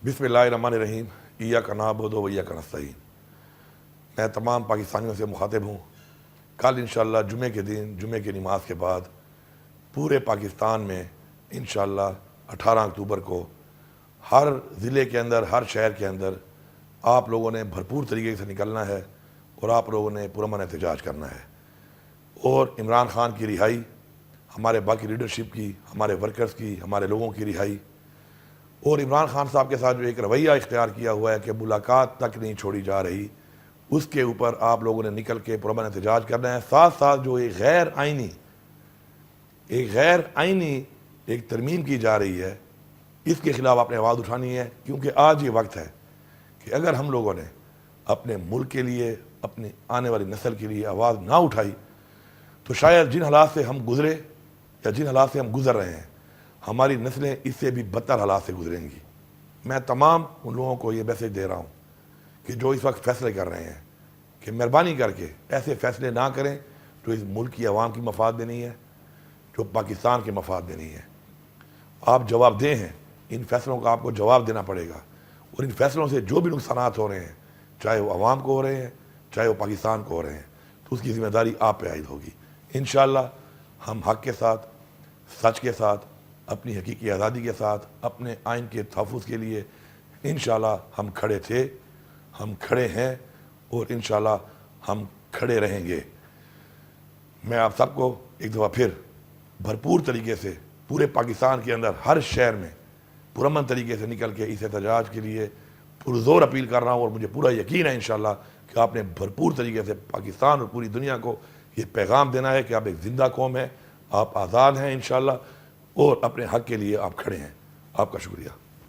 बिस्मिल्लाहिर्रहमानिर्रहीम इय्याका नअबुदु व इय्याका नस्तईन। मैं तमाम पाकिस्तानियों से मुखातिब हूँ। कल इंशाअल्लाह जुमे के दिन जुमे की नमाज के बाद पूरे पाकिस्तान में इंशाअल्लाह 18 अक्टूबर को हर ज़िले के अंदर, हर शहर के अंदर आप लोगों ने भरपूर तरीके से निकलना है और आप लोगों ने पुरअमन एहतजाज करना है। और इमरान खान की रिहाई, हमारे बाकी लीडरशिप की, हमारे वर्कर्स की, हमारे लोगों की रिहाई, और इमरान खान साहब के साथ जो एक रवैया इख्तियार किया हुआ है कि मुलाकात तक नहीं छोड़ी जा रही, उसके ऊपर आप लोगों ने निकल के पुरअमन एहतजाज करना है। साथ साथ जो एक गैर आइनी एक तरमीम की जा रही है, इसके खिलाफ आपने आवाज़ उठानी है, क्योंकि आज ये वक्त है कि अगर हम लोगों ने अपने मुल्क के लिए, अपनी आने वाली नस्ल के लिए आवाज़ ना उठाई तो शायद जिन हालात से हम गुजरे या जिन हालात से हम गुजर रहे हैं, हमारी नस्लें इससे भी बदतर हालात से गुजरेंगी। मैं तमाम उन लोगों को ये मैसेज दे रहा हूँ कि जो इस वक्त फैसले कर रहे हैं कि मेहरबानी करके ऐसे फैसले ना करें जो इस मुल्क की आवाम की मफाद में नहीं है, जो पाकिस्तान के मफाद में नहीं है। आप जवाबदेह हैं, इन फैसलों का आपको जवाब देना पड़ेगा, और इन फैसलों से जो भी नुकसानात हो रहे हैं, चाहे वो आवाम को हो रहे हैं, चाहे वो पाकिस्तान को हो रहे हैं, तो उसकी जिम्मेदारी आप पे आयद होगी। इंशाअल्लाह हम हक़ के साथ, सच के साथ, अपनी हकीकी आज़ादी के साथ, अपने आइन के तहफ़्फ़ुज़ के लिए इंशाअल्लाह हम खड़े थे, हम खड़े हैं और इंशाअल्लाह हम खड़े रहेंगे। मैं आप सबको एक दफ़ा फिर भरपूर तरीके से पूरे पाकिस्तान के अंदर हर शहर में पुरअमन तरीके से निकल के इस एहतजाज के लिए पुरज़ोर अपील कर रहा हूँ, और मुझे पूरा यकीन है इंशाअल्लाह कि आपने भरपूर तरीके से पाकिस्तान और पूरी दुनिया को ये पैगाम देना है कि आप एक ज़िंदा कौम है, आप आज़ाद हैं इंशाअल्लाह, और अपने हक़ के लिए आप खड़े हैं। आपका शुक्रिया।